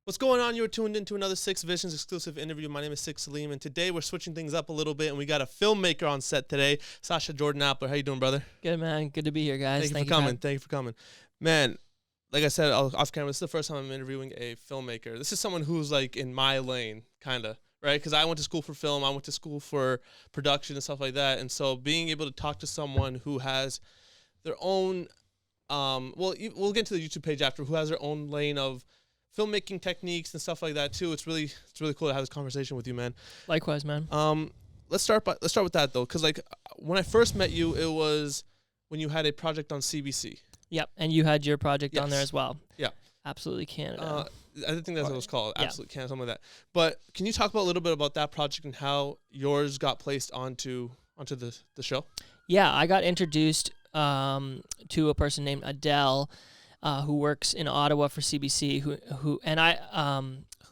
What's going on? You're tuned into another Six Visions exclusive interview. My name is Sik Saleem, and today we're switching things up a little bit, and we got a filmmaker on set today, Sasha Jordan Appler. How you doing, brother? Good, man. Good to be here, guys. Thank you for coming. Man, like I said off camera, this is the first time I'm interviewing a filmmaker. This is someone who's like in my lane, kind of, right? Because I went to school for film, I went to school for production and stuff like that, and so being able to talk to someone who has their own, we'll get into the YouTube page after, who has their own lane of filmmaking techniques and stuff like that too. It's really cool to have this conversation with you, man. Likewise, man. Let's start with that though, because like when I first met you, it was when you had a project on CBC. Yep, and you had your project on there as well. Yeah, Absolutely Canada. I think that's what it was called. Absolute Canada, something like that. But can you talk about a little bit about that project and how yours got placed onto the show? Yeah, I got introduced to a person named Adele, who works in Ottawa for CBC,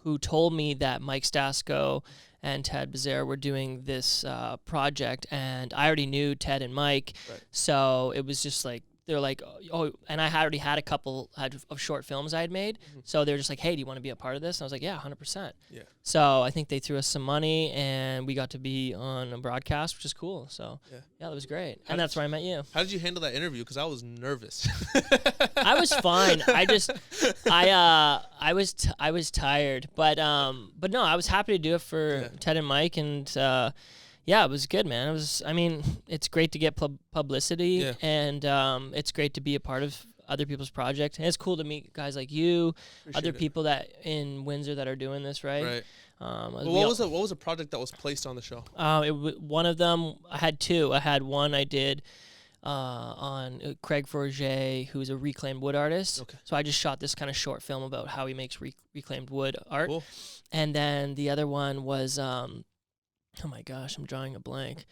who told me that Mike Stasko and Ted Bazare were doing this project, and I already knew Ted and Mike, so it was just like, they're like, oh, and I already had a couple of short films I had made, so they were just like, hey, do you want to be a part of this? And I was like, yeah, 100%. Yeah. So I think they threw us some money, and we got to be on a broadcast, which is cool. So yeah, that was great, and that's where I met you. How did you handle that interview? Because I was nervous. I was fine. I was tired, but no, I was happy to do it for Ted and Mike, and yeah, it was good, man. It's great to get publicity, and it's great to be a part of other people's projects. And it's cool to meet guys like you, other people that in Windsor that are doing this, right? Right. What was a project that was placed on the show? One of them, I had two. I had one I did on Craig Forget, who's a reclaimed wood artist. Okay. So I just shot this kind of short film about how he makes reclaimed wood art. Cool. And then the other one was oh my gosh, I'm drawing a blank.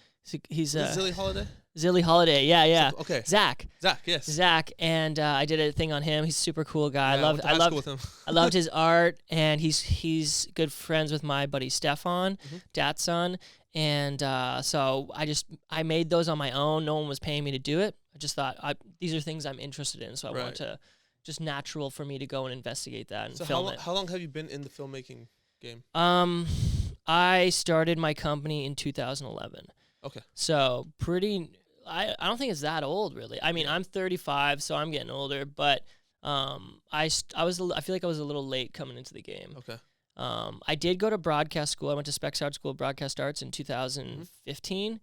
He's Zilly Holiday? Zilly Holiday, yeah. So, okay. Zach, yes. Zach, and I did a thing on him. He's a super cool guy. Yeah, I loved his art, and he's good friends with my buddy Stefan, Datsun, and so I made those on my own. No one was paying me to do it. I just thought these are things I'm interested in, so I want to just natural for me to go and investigate that and film it. How long have you been in the filmmaking game? I started my company in 2011. Okay. So I don't think it's that old, really. I mean, I'm 35, so I'm getting older, but I feel like I was a little late coming into the game. Okay. I did go to broadcast school. I went to Specs Art School of Broadcast Arts in 2015.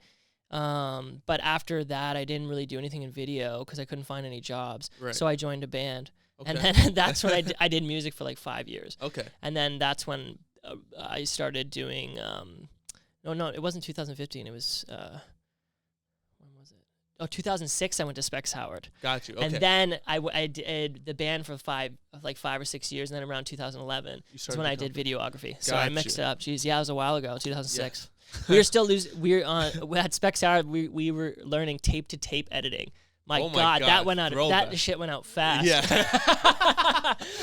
But after that, I didn't really do anything in video because I couldn't find any jobs. Right. So I joined a band. Okay. And then that's when I did music for like 5 years. Okay. And then that's when I started doing, no, it wasn't 2015. It was, when was it? Oh, 2006, I went to Specs Howard. Got you, okay. And then I did the band for 5 or 6 years, and then around 2011 is when I did videography. So I mixed it up. Jeez, yeah, it was a while ago, 2006. Yeah. We were still at Specs Howard, we were learning tape-to-tape editing. My God, that went out. That shit went out fast. Yeah.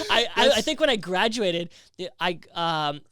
I think when I graduated,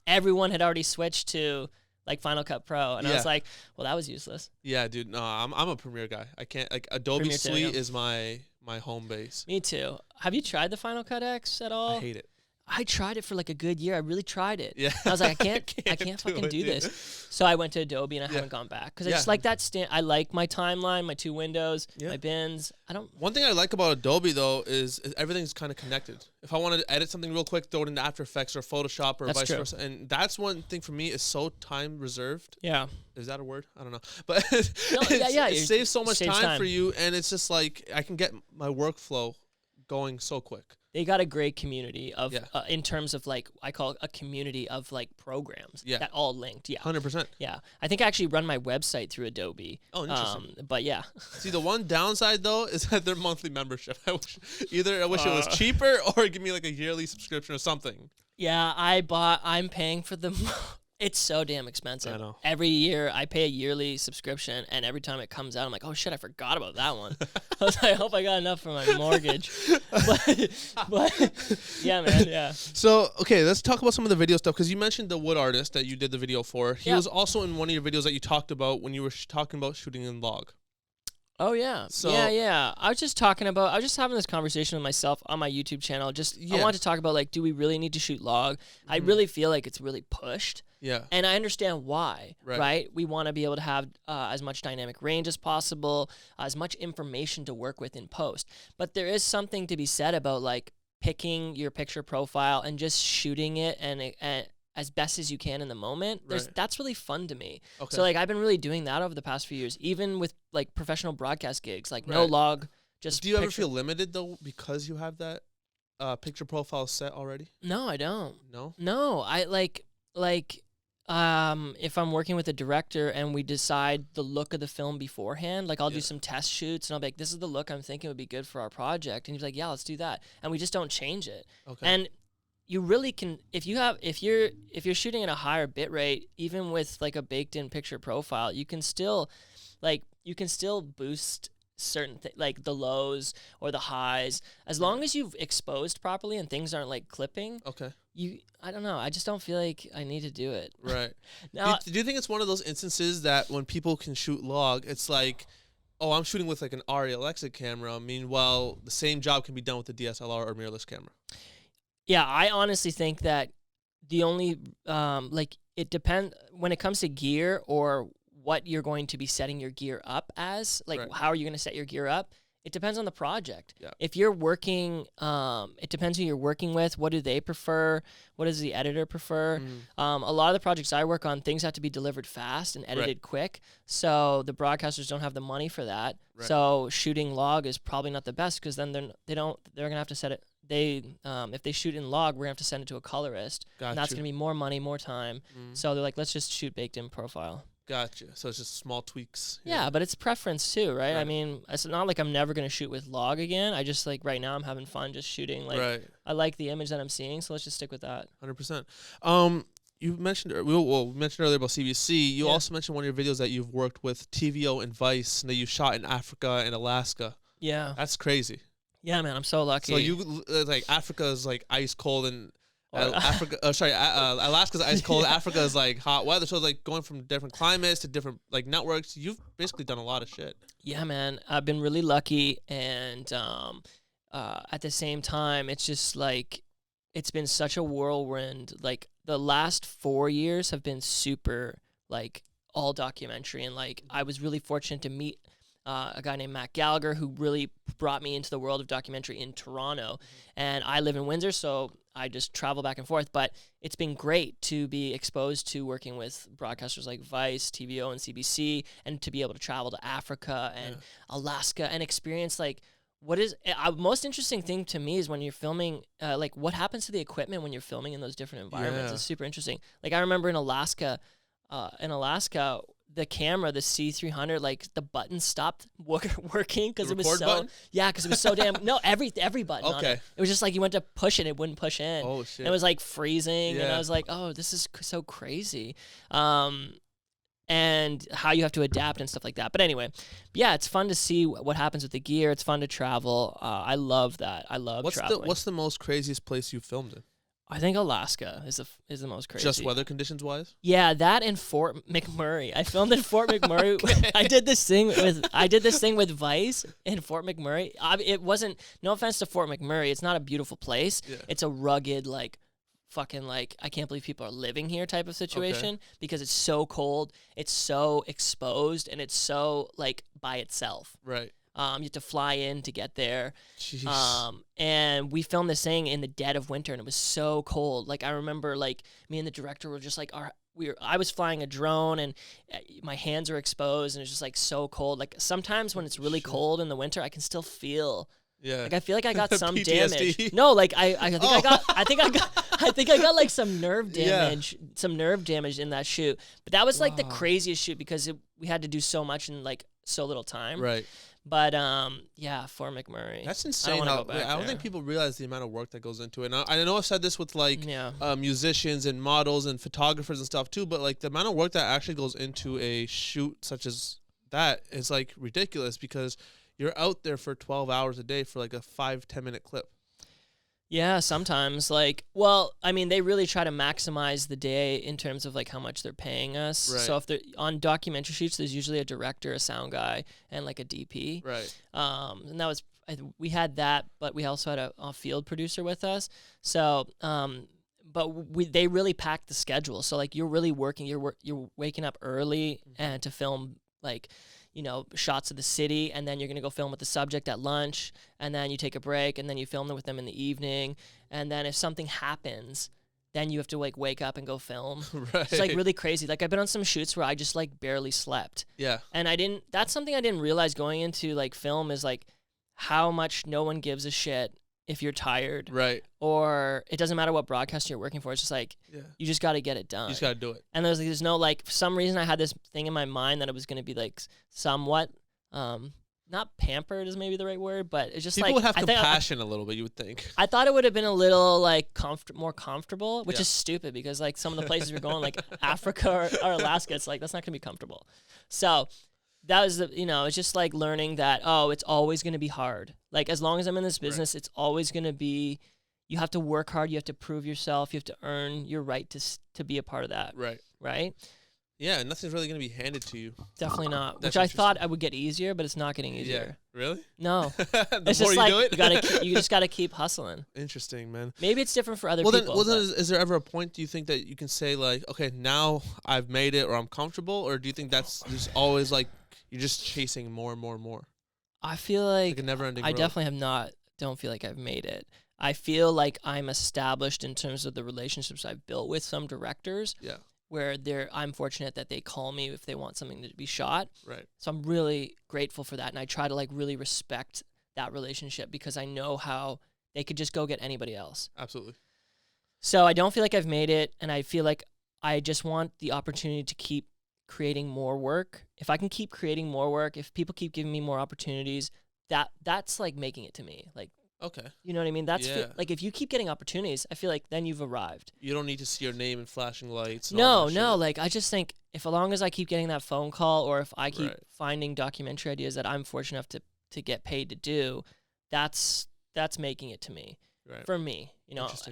everyone had already switched to like Final Cut Pro, and I was like, well, that was useless. Yeah, dude. No, I'm a Premiere guy. I can't Adobe Premiere Suite is my home base. Me too. Have you tried the Final Cut X at all? I hate it. I tried it for like a good year. I really tried it. Yeah. I was like, I can't fucking do this. So I went to Adobe and I haven't gone back because I just like that. I like my timeline, my 2 windows, my bins. One thing I like about Adobe though is everything's kind of connected. If I want to edit something real quick, throw it into After Effects or Photoshop or vice versa. And that's one thing for me is so time reserved. Yeah. Is that a word? I don't know. But it saves so much time for you, and it's just like I can get my workflow going so quick. They got a great community of, in terms of like, I call it a community of like programs that all linked. Yeah. 100%. Yeah. I think I actually run my website through Adobe. Oh, interesting. But yeah. See, the one downside though is that their monthly membership. I wish it was cheaper or give me like a yearly subscription or something. Yeah. I'm paying for the It's so damn expensive. I know. Every year I pay a yearly subscription, and every time it comes out, I'm like, oh shit, I forgot about that one. I was like, I hope I got enough for my mortgage. but yeah, man, yeah. So, okay, let's talk about some of the video stuff, because you mentioned the wood artist that you did the video for. He was also in one of your videos that you talked about when you were talking about shooting in log. Oh yeah. So yeah. I was just having this conversation with myself on my YouTube channel. I wanted to talk about like, do we really need to shoot log? I really feel like it's really pushed. Yeah. And I understand why, right? We want to be able to have as much dynamic range as possible, as much information to work with in post. But there is something to be said about like picking your picture profile and just shooting it and as best as you can in the moment. That's really fun to me. Okay. So like I've been really doing that over the past few years, even with like professional broadcast gigs, like no log, just. Do you ever feel limited though because you have that picture profile set already? No, I don't. No, I like if I'm working with a director and we decide the look of the film beforehand, like I'll do some test shoots and I'll be like, this is the look I'm thinking would be good for our project. And he's like, yeah, let's do that. And we just don't change it. Okay. And you really can, if you're shooting at a higher bit rate, even with like a baked in picture profile, you can still boost certain like the lows or the highs, as long as you've exposed properly and things aren't like clipping. Okay. I don't know. I just don't feel like I need to do it. Right. Now, do you think it's one of those instances that when people can shoot log, it's like, oh, I'm shooting with like an ARRI Alexa camera. Meanwhile, the same job can be done with a DSLR or mirrorless camera. Yeah, I honestly think that the only like it depends when it comes to gear or what you're going to be setting your gear up as. Like how are you going to set your gear up? It depends on the project. Yeah. If you're working, it depends who you're working with. What do they prefer? What does the editor prefer? A lot of the projects I work on, things have to be delivered fast and edited quick. So the broadcasters don't have the money for that. So shooting log is probably not the best because then they're gonna have to set it. If they shoot in log, we're gonna have to send it to a colorist, and that's gonna be more money, more time. So they're like, let's just shoot baked in profile. Gotcha. So it's just small tweaks. Yeah, but it's preference too, right? I mean, it's not like I'm never going to shoot with log again. I just like right now I'm having fun just shooting. Like I like the image that I'm seeing, so let's just stick with that. 100%. You mentioned we mentioned earlier about CBC. You also mentioned one of your videos that you've worked with TVO and Vice, and that you shot in Africa and Alaska. Yeah, that's crazy. Yeah, man, I'm so lucky. So you like Africa is like ice cold and. Alaska's ice cold. Africa is like hot weather. So like going from different climates to different like networks, you've basically done a lot of shit. Yeah, man, I've been really lucky, and at the same time, it's just like it's been such a whirlwind. Like the last 4 years have been super like all documentary, and like I was really fortunate to meet a guy named Matt Gallagher who really brought me into the world of documentary in Toronto, and I live in Windsor, so I just travel back and forth, but it's been great to be exposed to working with broadcasters like Vice, TVO, and CBC, and to be able to travel to Africa and Alaska and experience like what is most interesting thing to me is when you're filming, like what happens to the equipment when you're filming in those different environments. It's super interesting. Like I remember in Alaska, the camera, the C300, like the button stopped working because it was so button? Because it was so damn every button on it. It was just like you went to push it wouldn't push in. Oh shit! And it was like freezing, and I was like, oh, this is so crazy. And how you have to adapt and stuff like that. But anyway, yeah, it's fun to see what happens with the gear. It's fun to travel. I love that. I love traveling. What's the most craziest place you've filmed in? I think Alaska is the most crazy. Just weather conditions wise? Yeah, that and Fort McMurray. I filmed in Fort McMurray. I did this thing with Vice in Fort McMurray. It wasn't, no offense to Fort McMurray, it's not a beautiful place. Yeah. It's a rugged like fucking like I can't believe people are living here type of situation because it's so cold, it's so exposed, and it's so like by itself. Right. You have to fly in to get there. Jeez. And we filmed this thing in the dead of winter, and it was so cold. Like I remember, like me and the director were just like, I was flying a drone, and my hands are exposed, and it's just like so cold. Like sometimes when it's really cold in the winter, I can still feel. Yeah. Like I feel like I got some damage. No, like I think I got like some nerve damage, in that shoot. But that was like the craziest shoot because we had to do so much in like so little time. Right. But Fort McMurray. That's insane. I don't think people realize the amount of work that goes into it. And I know I've said this with like musicians and models and photographers and stuff too, but like the amount of work that actually goes into a shoot such as that is like ridiculous because you're out there for 12 hours a day for like a 5-10 minute clip. Yeah, sometimes. Like, well, I mean, they really try to maximize the day in terms of like how much they're paying us. Right. So if they're on documentary shoots, there's usually a director, a sound guy, and like a DP. Right. And that was we had that, but we also had a field producer with us. So, but they really packed the schedule. So like you're really working. You're waking up early and to film like, you know, shots of the city, and then you're going to go film with the subject at lunch, and then you take a break, and then you film with them in the evening, and then if something happens, then you have to like wake up and go film. Right. It's like really crazy. Like I've been on some shoots where I just like barely slept. Yeah. And that's something I didn't realize going into like film is like how much no one gives a shit if you're tired. Right. Or it doesn't matter what broadcaster you're working for. It's just like, you just got to get it done. You just got to do it. And there's no, like, for some reason I had this thing in my mind that it was going to be, like, somewhat, not pampered is maybe the right word, but it's just People like. would have compassion a little bit, you would think. I thought it would have been a little, like, more comfortable, which is stupid because, like, some of the places we're going, like Africa or Alaska, it's like, that's not going to be comfortable. So that was, it's just like learning that, it's always going to be hard. Like, as long as I'm in this business, it's always going to be, you have to work hard. You have to prove yourself. You have to earn your right to be a part of that. Right. Right? Yeah, nothing's really going to be handed to you. Definitely not. That's Which I thought I would get easier, but it's not getting easier. Yeah. Really? No. The it's more just you like, do it? you just got to keep hustling. Interesting, man. Maybe it's different for other people. Well, then is there ever a point, do you think, that you can say, like, okay, now I've made it or I'm comfortable? Or do you think that's just always, like, you're just chasing more and more and more? I feel like a never-ending I road. definitely don't feel like I've made it. I feel like I'm established in terms of the relationships I've built with some directors. Yeah. Where I'm fortunate that they call me if they want something to be shot. Right. So I'm really grateful for that, and I try to like really respect that relationship because I know how they could just go get anybody else. Absolutely. So I don't feel like I've made it, and I feel like I just want the opportunity to keep creating more work. If I can keep creating more work, if people keep giving me more opportunities, that's like making it to me. Like, okay. You know what I mean? Like if you keep getting opportunities, I feel like then you've arrived. You don't need to see your name in flashing lights. No. Like I just think as long as I keep getting that phone call, or if I keep finding documentary ideas that I'm fortunate enough to get paid to do, that's making it to me. Right. For me,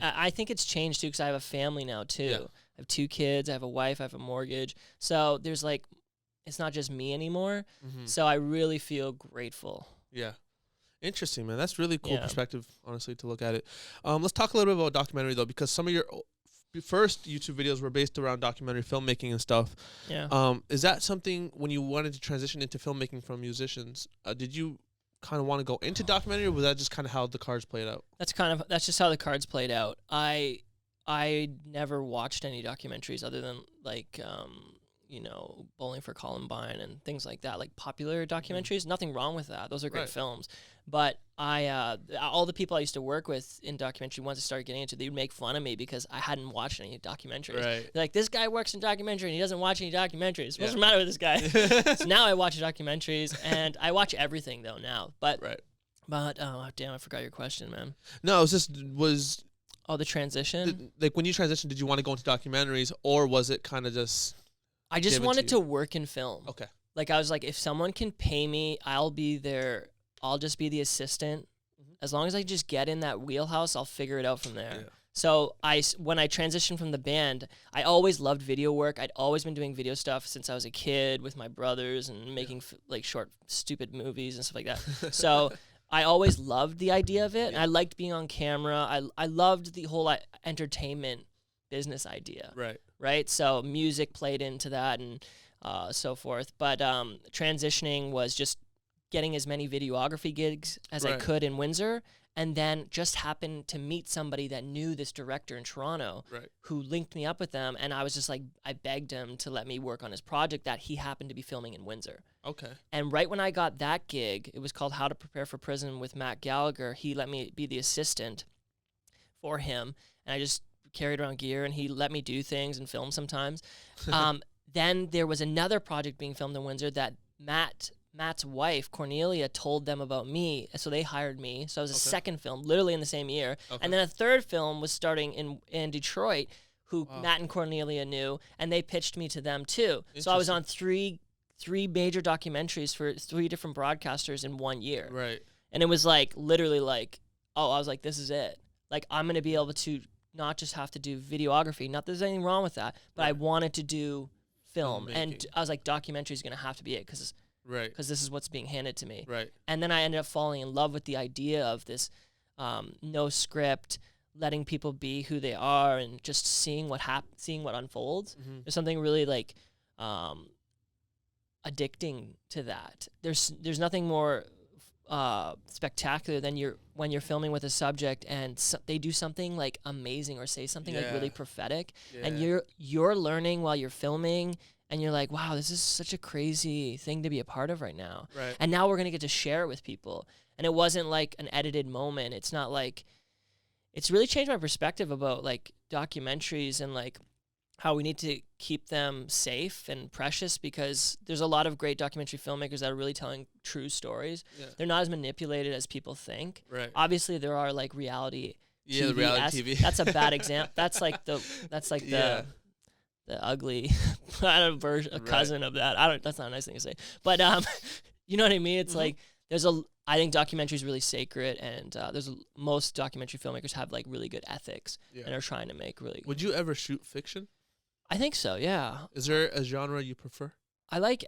I think it's changed too because I have a family now too. Yeah. I have 2 kids. I have a wife. I have a mortgage. So there's like, it's not just me anymore. Mm-hmm. So I really feel grateful. Yeah. Interesting, man. That's really cool perspective, honestly, to look at it. Let's talk a little bit about documentary, though, because some of your first YouTube videos were based around documentary filmmaking and stuff. Yeah. Is that something, when you wanted to transition into filmmaking from musicians, did you kind of want to go into documentary, or was that just kind of how the cards played out? That's just how the cards played out. I never watched any documentaries other than like Bowling for Columbine and things like that, like popular documentaries. Nothing wrong with that. Those are great films. But all the people I used to work with in documentary, once I started getting into it, they would make fun of me because I hadn't watched any documentaries. Right. They're like, this guy works in documentary and he doesn't watch any documentaries. What's the matter with this guy? So now I watch documentaries, and I watch everything though now. But oh damn, I forgot your question, man. No, it was the transition. Like when you transitioned, did you want to go into documentaries, or was it kind of just? I just wanted to work in film. Okay. Like I was like, if someone can pay me, I'll be there. I'll just be the assistant. Mm-hmm. As long as I just get in that wheelhouse, I'll figure it out from there. Yeah. So when I transitioned from the band, I always loved video work. I'd always been doing video stuff since I was a kid with my brothers and making like short, stupid movies and stuff like that. So I always loved the idea of it. And I liked being on camera. I loved the whole entertainment business idea. Right. So music played into that and so forth. But transitioning was just getting as many videography gigs as I could in Windsor, and then just happened to meet somebody that knew this director in Toronto who linked me up with them. And I was just like, I begged him to let me work on his project that he happened to be filming in Windsor. Okay. And right when I got that gig, it was called How to Prepare for Prison with Matt Gallagher. He let me be the assistant for him, and I just carried around gear, and he let me do things and film sometimes. Then there was another project being filmed in Windsor that Matt's wife, Cornelia, told them about me, so they hired me. So it was a second film, literally in the same year. Okay. And then a third film was starting in Detroit, who Matt and Cornelia knew, and they pitched me to them too. So I was on three major documentaries for 3 different broadcasters in 1 year. Right. And it was like, literally like, I was like, this is it. like I'm going to be able to not just have to do videography. Not that there's anything wrong with that, but I wanted to do film. And I was like, documentary is going to have to be it because this is what's being handed to me. Right. And then I ended up falling in love with the idea of this no script, letting people be who they are and just seeing what unfolds. There's something really like addicting to that. There's nothing more spectacular than when you're filming with a subject and they do something like amazing or say something like really prophetic, and you're learning while you're filming, and you're like, wow, this is such a crazy thing to be a part of right now. Right. And now we're gonna get to share it with people. And it wasn't like an edited moment. It's not like, it's really changed my perspective about like documentaries and like how we need to keep them safe and precious, because there's a lot of great documentary filmmakers that are really telling true stories. Yeah. They're not as manipulated as people think. Right. Obviously, there are like reality TV. The reality TV. That's a bad example. That's like the ugly version, a cousin of that. That's not a nice thing to say. But you know what I mean? It's like I think documentary is really sacred, and most documentary filmmakers have like really good ethics and are trying to make really. Would you ever shoot fiction? I think so. Yeah. Is there a genre you prefer? I like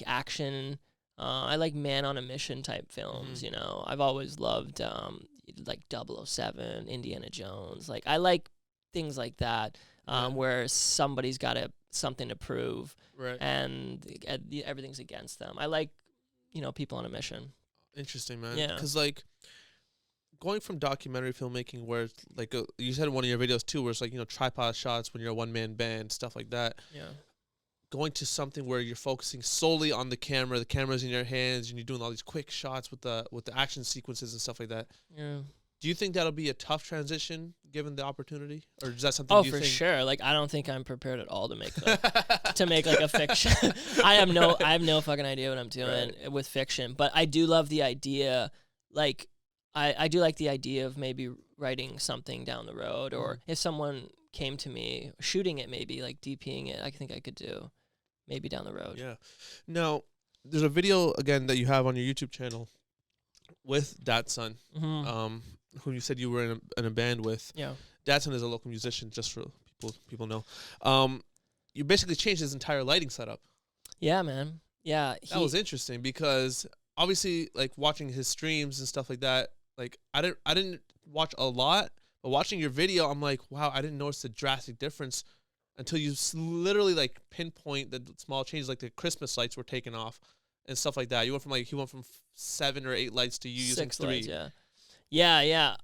action. I like man on a mission type films. You know, I've always loved like 007, Indiana Jones. Like I like things like that where somebody's got something to prove, and everything's against them. I like, people on a mission. Interesting, man. Yeah. Because like going from documentary filmmaking, where it's like you said in one of your videos too, where it's like tripod shots when you're a one-man band, stuff like that. Yeah. Going to something where you're focusing solely on the camera's in your hands, and you're doing all these quick shots with the action sequences and stuff like that. Yeah. Do you think that'll be a tough transition given the opportunity, or is that something? Oh, for sure. Like I don't think I'm prepared at all to make like a fiction. I have no fucking idea what I'm doing with fiction, but I do love the idea. Like I do like the idea of maybe writing something down the road, or if someone came to me shooting it, maybe like DPing it, I think I could do maybe down the road. Yeah. Now, there's a video again that you have on your YouTube channel with Datsun, who you said you were in a band with. Yeah. Datsun is a local musician, just for people know. You basically changed his entire lighting setup. Yeah, man. Yeah. That was interesting because obviously, like watching his streams and stuff like that, like I didn't watch a lot, but watching your video, I'm like, wow, I didn't notice the drastic difference until you literally like pinpoint the small changes, like the Christmas lights were taken off and stuff like that. He went from 7 or 8 lights to you using 3. Lights, yeah. Yeah.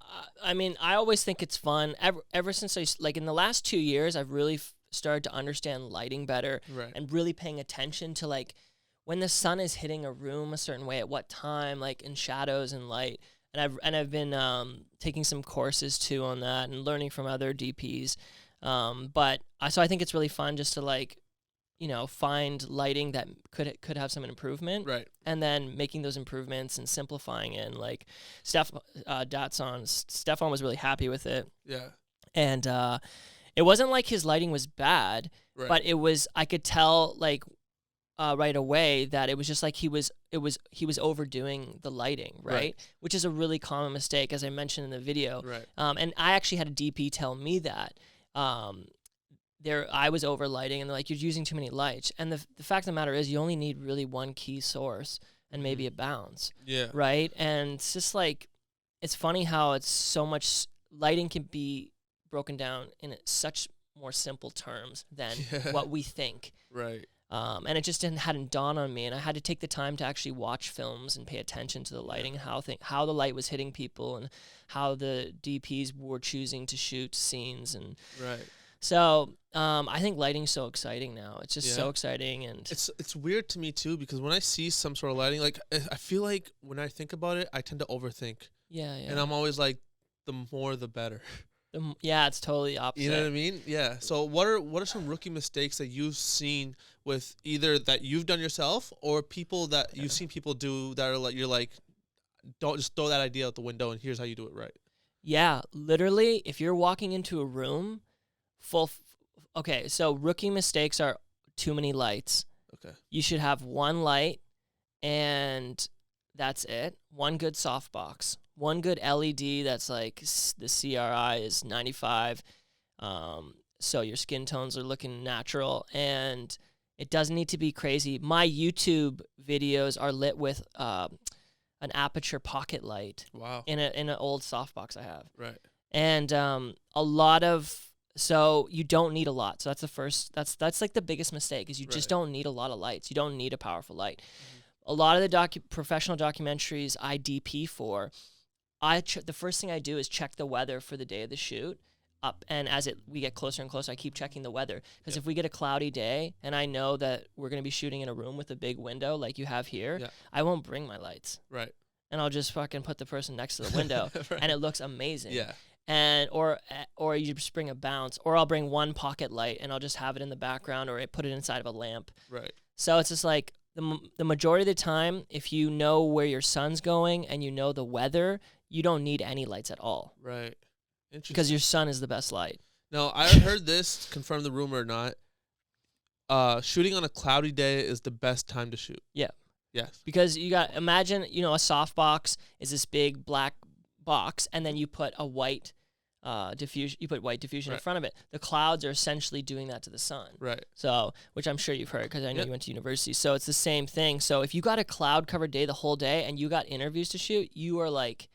I mean, I always think it's fun. Ever since in the last 2 years, I've really started to understand lighting better, and really paying attention to like when the sun is hitting a room a certain way, at what time, like in shadows and light. And I've been taking some courses too on that and learning from other DPs. So I think it's really fun just to like, find lighting that could have some improvement, and then making those improvements and simplifying it. And like Stefan was really happy with it. Yeah. And it wasn't like his lighting was bad, but I could tell like right away that it was just like he was overdoing the lighting, right? Which is a really common mistake, as I mentioned in the video. And I actually had a DP tell me that. I was overlighting, and they're like, you're using too many lights. And the fact of the matter is, you only need really one key source and maybe a bounce. Yeah. Right? And it's just like, it's funny how it's so much, lighting can be broken down in such more simple terms than what we think. Right. And it just hadn't dawned on me, and I had to take the time to actually watch films and pay attention to the lighting and how the light was hitting people and how the DPs were choosing to shoot scenes. And so I think lighting's so exciting now. It's just so exciting, and it's weird to me too, because when I see some sort of lighting, like I feel like when I think about it, I tend to overthink. Yeah. And I'm always like, the more the better. It's totally opposite. You know what I mean? Yeah. So what are some rookie mistakes that you've seen with either that you've done yourself or people that you've seen people do that are like, you're like, don't just throw that idea out the window and here's how you do it right? Yeah, literally, if you're walking into a room so rookie mistakes are too many lights. Okay. You should have one light, and That's it. One good softbox. One good LED that's like the CRI is 95. So your skin tones are looking natural, and it doesn't need to be crazy. My YouTube videos are lit with an aperture pocket light. Wow. In an old softbox I have. Right. And so you don't need a lot. So that's the first. That's like the biggest mistake is you just don't need a lot of lights. You don't need a powerful light. A lot of the professional documentaries I DP for, the first thing I do is check the weather for the day of the shoot. And as we get closer and closer, I keep checking the weather. Because if we get a cloudy day and I know that we're going to be shooting in a room with a big window like you have here, I won't bring my lights. Right. And I'll just fucking put the person next to the window, and it looks amazing. Yeah. And or you just bring a bounce, or I'll bring one pocket light and I'll just have it in the background, or I put it inside of a lamp. Right. So it's just like the majority of the time, if you know where your sun's going and you know the weather, you don't need any lights at all. Right. Interesting. Because your sun is the best light. No, I heard this, confirm the rumor or not. Shooting on a cloudy day is the best time to shoot. Yeah. Yes. Because imagine, a softbox is this big black box, and then you put a white diffusion. You put white diffusion in front of it. The clouds are essentially doing that to the sun. Right. So, which I'm sure you've heard because I know you went to university. So it's the same thing. So if you got a cloud covered day the whole day and you got interviews to shoot, you are like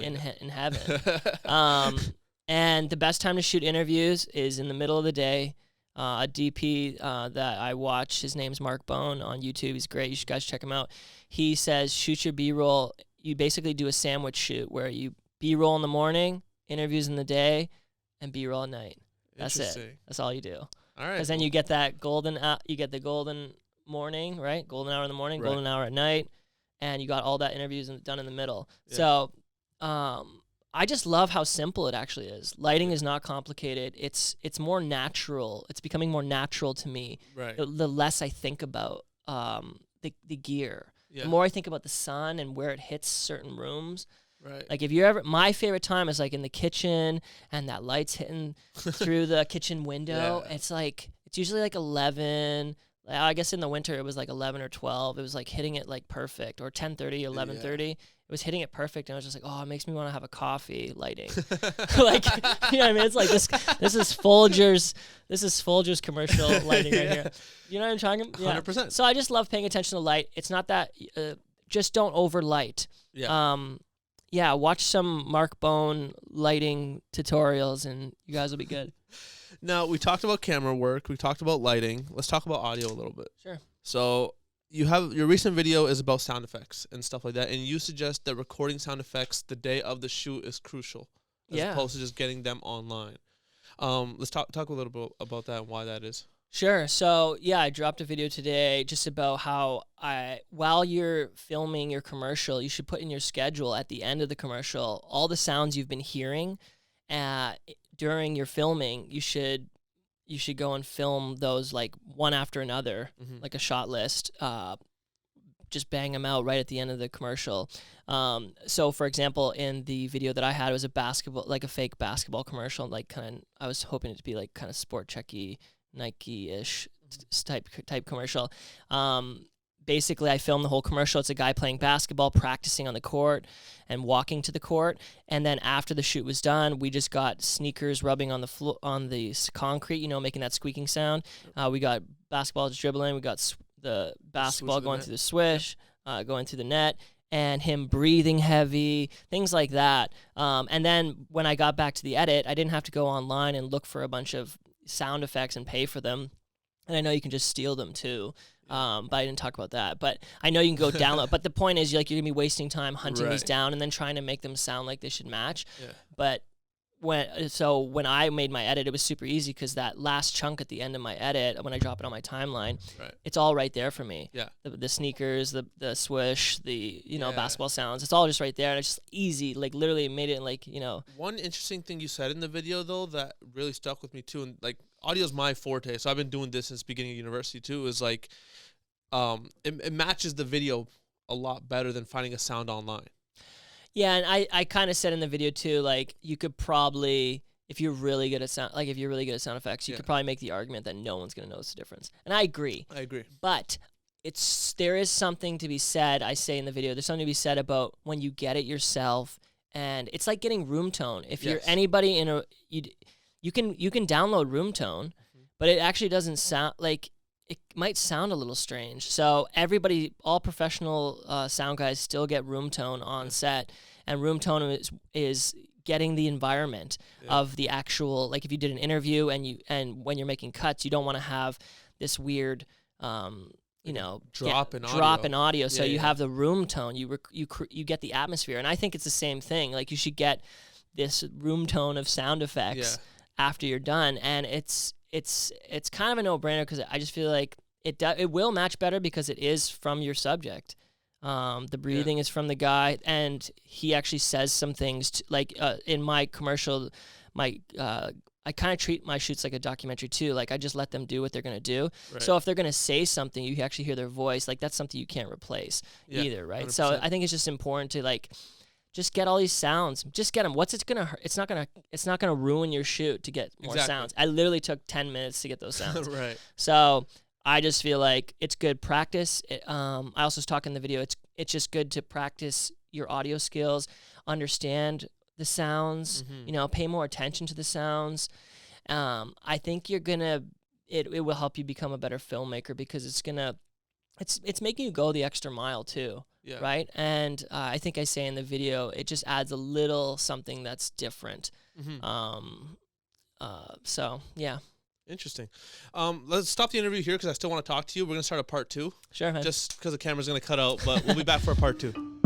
in heaven. And the best time to shoot interviews is in the middle of the day. A DP that I watch, his name's Mark Bone on YouTube. He's great. You should guys check him out. He says shoot your B-roll. You basically do a sandwich shoot where you B-roll in the morning, interviews in the day, and B-roll at night. That's it. That's all you do. All right. Because then you get that golden. You get the golden morning, right? Golden hour in the morning, golden hour at night, and you got all that interviews done in the middle. Yeah. So, I just love how simple it actually is. Lighting is not complicated. It's more natural. It's becoming more natural to me. Right. The less I think about the gear. Yeah. The more I think about the sun and where it hits certain rooms. Right. Like if you're ever, my favorite time is like in the kitchen and that light's hitting through the kitchen window. Yeah. It's usually like 11. I guess in the winter it was like 11 or 12. It was like hitting it like perfect, or 10:30, 11:30. It was hitting it perfect, and I was just like, oh, it makes me want to have a coffee lighting. Like, you know what I mean? It's like this is Folgers commercial lighting right here. You know what I'm talking about? Yeah. 100%. So I just love paying attention to light. It's not that just don't overlight. Yeah. Watch some Mark Bone lighting tutorials, and you guys will be good. Now, we talked about camera work. We talked about lighting. Let's talk about audio a little bit. Sure. So you have your recent video is about sound effects and stuff like that, and you suggest that recording sound effects the day of the shoot is crucial, as opposed to just getting them online. Let's talk a little bit about that and why that is. Sure. So I dropped a video today just about how while you're filming your commercial, you should put in your schedule at the end of the commercial all the sounds you've been hearing during your filming. You should go and film those like one after another, like a shot list. Just bang them out right at the end of the commercial. So, for example, in the video that I had, it was a fake basketball commercial. I was hoping it to be like kind of sport checky, Nike-ish type commercial. Basically, I filmed the whole commercial. It's a guy playing basketball, practicing on the court, and walking to the court. And then after the shoot was done, we just got sneakers rubbing on the concrete, making that squeaking sound. We got basketballs dribbling. We got the basketball going through the swish, going through the net, and him breathing heavy, things like that. And then when I got back to the edit, I didn't have to go online and look for a bunch of sound effects and pay for them. And I know you can just steal them too. But I didn't talk about that. But I know you can go download. But the point is, you're going to be wasting time hunting these down and then trying to make them sound like they should match. Yeah. But when I made my edit, it was super easy because that last chunk at the end of my edit, when I drop it on my timeline, it's all right there for me. Yeah. The sneakers, the swish, the basketball sounds, it's all just right there, and it's just easy. Like literally made it like. One interesting thing you said in the video though that really stuck with me too, and like audio's my forte, so I've been doing this since the beginning of university too. Is like, it matches the video a lot better than finding a sound online. Yeah, and I kind of said in the video too, like you could probably, if you're really good at sound effects, you could probably make the argument that no one's gonna notice the difference. And I agree. But there is something to be said, I say in the video, there's something to be said about when you get it yourself, and it's like getting room tone. If you're anybody in you can download room tone, but it actually doesn't sound like, it might sound a little strange. So all professional sound guys still get room tone on set, and room tone is getting the environment of the actual, like if you did an interview and when you're making cuts, you don't want to have this weird drop in audio. So you have the room tone. You get the atmosphere, and I think it's the same thing. Like you should get this room tone of sound effects after you're done, and it's kind of a no-brainer because I just feel like it will match better because it is from your subject. The breathing is from the guy, and he actually says some things like in my commercial, I kind of treat my shoots like a documentary too. Like I just let them do what they're gonna do. Right. So if they're gonna say something, you actually hear their voice. Like that's something you can't replace either, right? 100%. So I think it's just important to like just get all these sounds. Just get them. It's not gonna ruin your shoot to get more sounds. I literally took 10 minutes to get those sounds. Right. So I just feel like it's good practice. I also talk in the video. It's just good to practice your audio skills, understand the sounds, pay more attention to the sounds. I think it will help you become a better filmmaker because it's making you go the extra mile too, right? And I think I say in the video, it just adds a little something that's different. So yeah. Interesting. Let's stop the interview here because I still want to talk to you. We're going to start a part 2. Sure, man. Just because the camera's going to cut out, but we'll be back for a part 2.